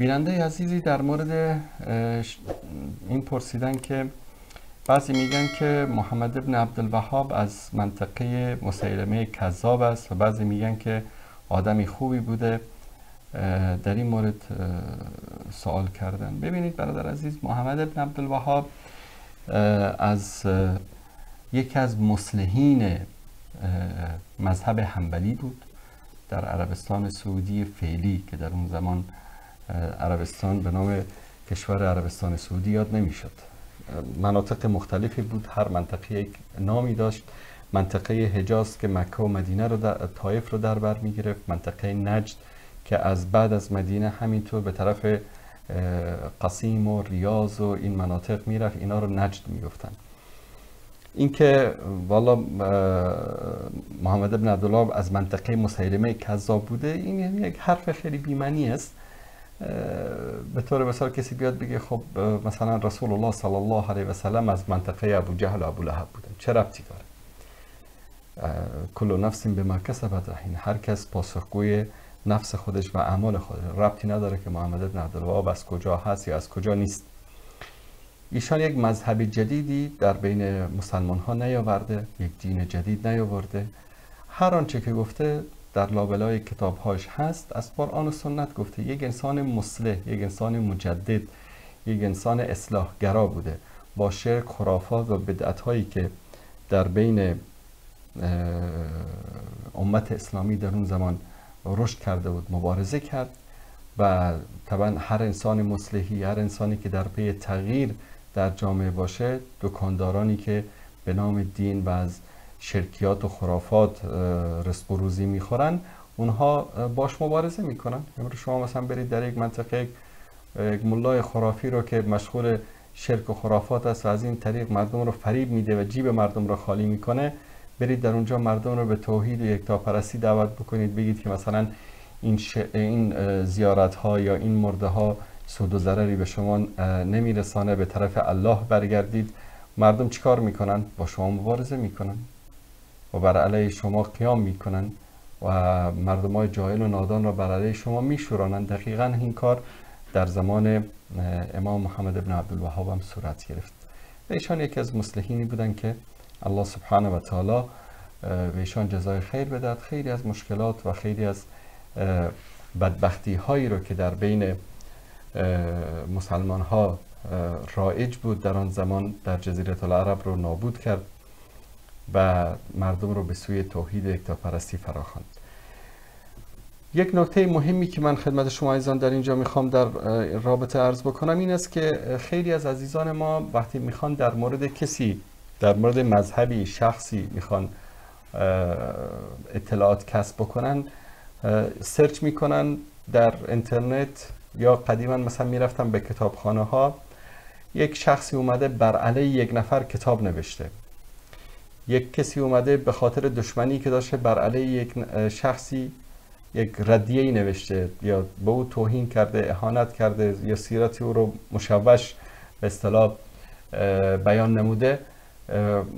بیننده عزیزی در مورد این پرسیدن که بعضی میگن که محمد ابن عبدالوهاب از منطقه مسیلمه کذاب است و بعضی میگن که آدمی خوبی بوده. در این مورد سوال کردن. ببینید برادر عزیز، محمد ابن عبدالوهاب از یکی از مصلحین مذهب حنبلی بود در عربستان سعودی فعلی که در اون زمان عربستان به نام کشور عربستان سعودی یاد نمیشد. مناطق مختلفی بود، هر منطقه یک نامی داشت. منطقه حجاز که مکه و مدینه رو طایف رو در بر می گرفت، منطقه نجد که از بعد از مدینه همینطور به طرف قصیم و ریاض و این مناطق میرفت، اینا رو نجد میگفتن. اینکه والا محمد ابن عبدالوهاب از منطقه مسیلمه کذاب بوده، این یک حرف خیلی بی‌معنی است. به طور مثال کسی بیاد بگه خب مثلا رسول الله صلی الله علیه و سلم از منطقه ابو جهل و ابو لهب بودن، چه ربطی داره؟ کل نفس بما کسبت رهین، هر کس پاسخگوی نفس خودش و اعمال خودش، ربطی نداره که محمد ابن عبدالوهاب از کجا هست یا از کجا نیست. ایشان یک مذهب جدیدی در بین مسلمان ها نیاورده، یک دین جدید نیاورده. هر آنچه که گفته در لابلای کتابهاش هست، از قرآن و سنت گفته. یک انسان مصلح، یک انسان مجدد، یک انسان اصلاحگرا بوده. با شرک، خرافات و بدعت هایی که در بین امت اسلامی در اون زمان رشد کرده بود مبارزه کرد و طبعا هر انسان مصلحی، هر انسانی که در پی تغییر در جامعه باشه، دکاندارانی که به نام دین و از شرکیات و خرافات رزق و روزی میخورن، اونها باش مبارزه میکنن. امروز شما مثلا برید در یک منطقه یک ملای خرافی رو که مشغول شرک و خرافات است و از این طریق مردم رو فریب میده و جیب مردم رو خالی میکنه، برید در اونجا مردم رو به توحید و یکتاپرستی دعوت بکنید، بگید که مثلا این زیارت ها یا این مرده ها سود و ضرری به شما نمیرسانه، به طرف الله برگردید. مردم چیکار میکنن؟ با شما مبارزه میکنن و بر علیه شما قیام میکنن و مردم های جاهل و نادان را بر علیه شما میشورانند. دقیقا این کار در زمان امام محمد ابن عبدالوهاب هم صورت گرفت. ایشان یکی از مصلحینی بودن که الله سبحانه و تعالی به ایشان جزای خیر بدهد. خیلی از مشکلات و خیلی از بدبختی هایی رو که در بین مسلمان ها رایج بود در آن زمان در جزیره العرب رو نابود کرد و مردم رو به سوی توحید یکتاپرستی فراخواند. یک نکته مهمی که من خدمت شما عزیزان در اینجا میخوام در رابطه عرض بکنم این است که خیلی از عزیزان ما وقتی میخوان در مورد کسی، در مورد مذهبی، شخصی میخوان اطلاعات کسب بکنن، سرچ میکنن در اینترنت یا قدیما مثلا میرفتن به کتابخانه ها، یک شخصی اومده بر علیه یک نفر کتاب نوشته، یک کسی اومده به خاطر دشمنی که داشته بر علیه یک شخصی یک ردیه‌ای نوشته یا به او توهین کرده، اهانت کرده یا سیرت او رو مشوش به اصطلاح بیان نموده،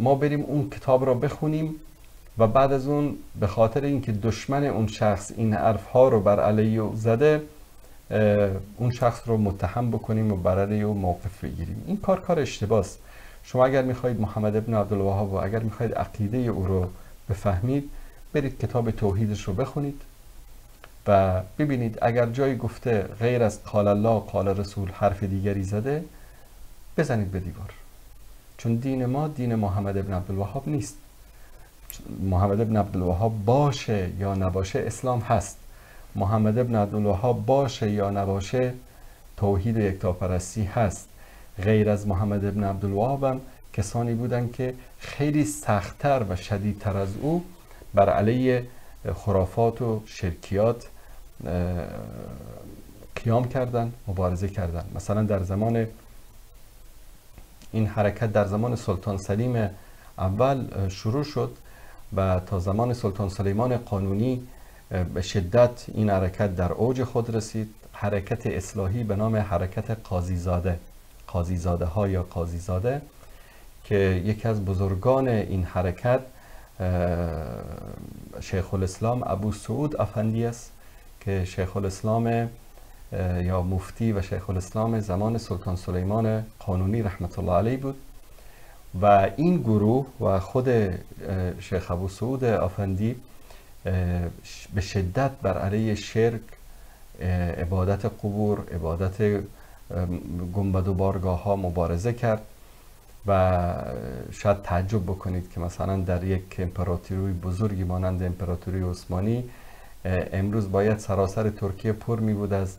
ما بریم اون کتاب رو بخونیم و بعد از اون به خاطر اینکه دشمن اون شخص این حرف‌ها رو بر علیه او زده، اون شخص رو متهم بکنیم و بر علیه او موقف بگیریم. این کار اشتباهه است. شما اگر میخواهید محمد ابن عبدالوهاب و اگر میخواهید عقیده او رو بفهمید، برید کتاب توحیدش رو بخونید و ببینید اگر جایی گفته غیر از قال الله قال رسول حرف دیگری زده، بزنید به دیوار. چون دین ما دین محمد ابن عبدالوهاب نیست. محمد ابن عبدالوهاب باشه یا نباشه اسلام هست. محمد ابن عبدالوهاب باشه یا نباشه توحید و یکتاپرستی هست. غیر از محمد ابن عبدالوهاب هم کسانی بودن که خیلی سخت‌تر و شدیدتر از او بر علیه خرافات و شرکیات قیام کردن، مبارزه کردن. مثلا در زمان این حرکت در زمان سلطان سلیم اول شروع شد و تا زمان سلطان سلیمان قانونی به شدت این حرکت در اوج خود رسید. حرکت اصلاحی به نام حرکت قاضیزاده ها یا قاضیزاده که یکی از بزرگان این حرکت شیخ الاسلام ابو سعود افندی است که شیخ الاسلام یا مفتی و شیخ الاسلام زمان سلطان سلیمان قانونی رحمت الله علیه بود و این گروه و خود شیخ ابو سعود افندی به شدت بر علیه شرک، عبادت قبور، عبادت گنبد و بارگاه ها مبارزه کرد و شاید تعجب بکنید که مثلا در یک امپراتوری بزرگی مانند امپراتوری عثمانی امروز باید سراسر ترکیه پر می بود از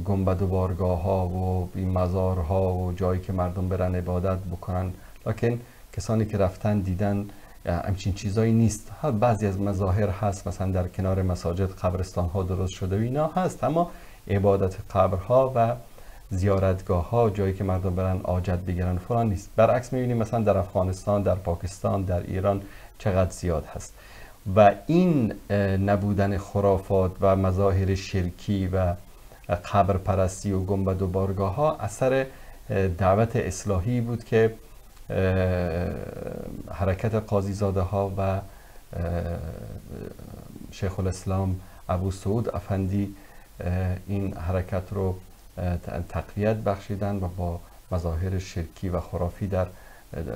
گنبد و بارگاه ها و مزار ها و جایی که مردم برن عبادت بکنن، لکن کسانی که رفتن دیدن همچین چیزایی نیست. بعضی از مظاهر هست، مثلا در کنار مساجد قبرستان ها درست شده و اینا هست، اما عبادت قبرها و زیارتگاه ها، جایی که مردم برن حاجت بگیرن فلان نیست. برعکس میبینیم مثلا در افغانستان، در پاکستان، در ایران چقدر زیاد هست. و این نبودن خرافات و مظاهر شرکی و قبر پرستی و گنبد و بارگاه ها اثر دعوت اصلاحی بود که حرکت قاضی زاده ها و شیخ الاسلام ابو سعود افندی این حرکت رو تقویت بخشیدن و با مظاهر شرکی و خرافی در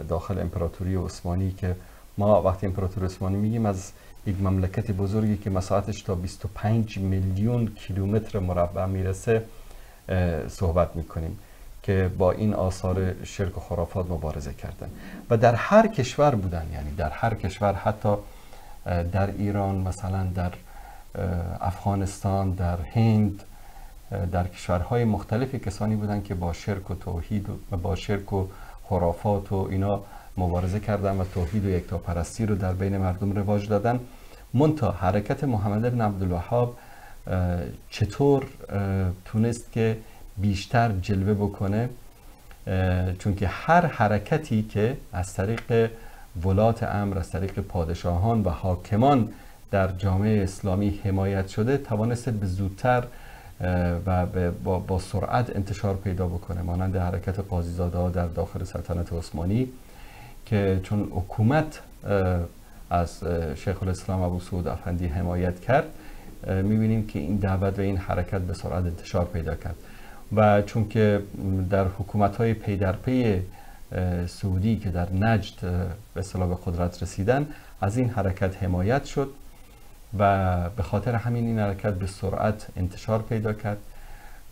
داخل امپراتوری عثمانی، که ما وقتی امپراتوری عثمانی میگیم از یک مملکت بزرگی که مساحتش تا 25 میلیون کیلومتر مربع میرسه صحبت میکنیم، که با این آثار شرک و خرافات مبارزه کردن و در هر کشور بودن. یعنی در هر کشور، حتی در ایران، مثلا در افغانستان، در هند، در کشورهای مختلفی کسانی بودن که با شرک و توحید و با شرک و خرافات و اینا مبارزه کردن و توحید و یکتاپرستی رو در بین مردم رواج دادن. منتها حرکت محمد بن عبدالوهاب چطور تونست که بیشتر جلوه بکنه؟ چون که هر حرکتی که از طریق ولات امر، از طریق پادشاهان و حاکمان در جامعه اسلامی حمایت شده، توانست به زودتر و با سرعت انتشار پیدا بکنه، مانند حرکت قاضی زاده ها در داخل سلطنت عثمانی، که چون حکومت از شیخ الاسلام ابو سعود افندی حمایت کرد، میبینیم که این دعوت و این حرکت به سرعت انتشار پیدا کرد. و چون که در حکومت‌های پی در پی سعودی که در نجد به اصطلاح به قدرت رسیدن، از این حرکت حمایت شد و به خاطر همین این حرکت به سرعت انتشار پیدا کرد.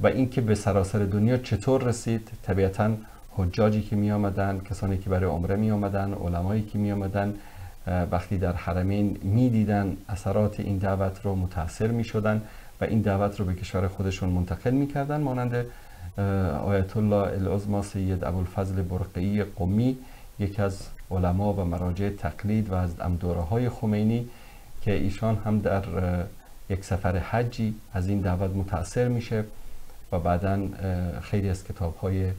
و اینکه به سراسر دنیا چطور رسید؟ طبیعتاً حجاجی که می آمدن، کسانی که برای عمره می آمدن، علمایی که می آمدن، وقتی در حرمین می دیدن اثرات این دعوت رو متاثر می شدن و این دعوت رو به کشور خودشون منتقل می کردن، مانند آیت الله العظمی سید ابوالفضل برقی قمی، یکی از علما و مراجع تقلید و از دوره های خمینی، که ایشان هم در یک سفر حجی از این دعوت متاثر میشه و بعداً خیلی از کتاب های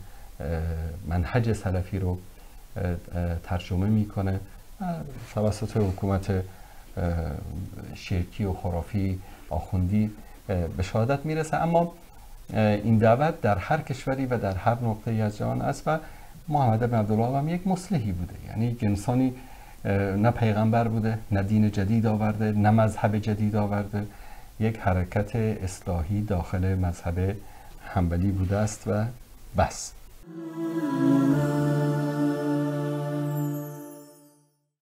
منهج سلفی رو ترجمه میکنه، توسط حکومت شرکی و خرافی آخوندی به شهادت میرسه. اما این دعوت در هر کشوری و در هر نقطه‌ای از جهان است و محمد بن عبدالوهاب هم یک مصلحی بوده. یعنی یک انسانی نه پیغمبر بوده، نه دین جدید آورده، نه مذهب جدید آورده، یک حرکت اصلاحی داخل مذهب حنبلی بوده است و بس.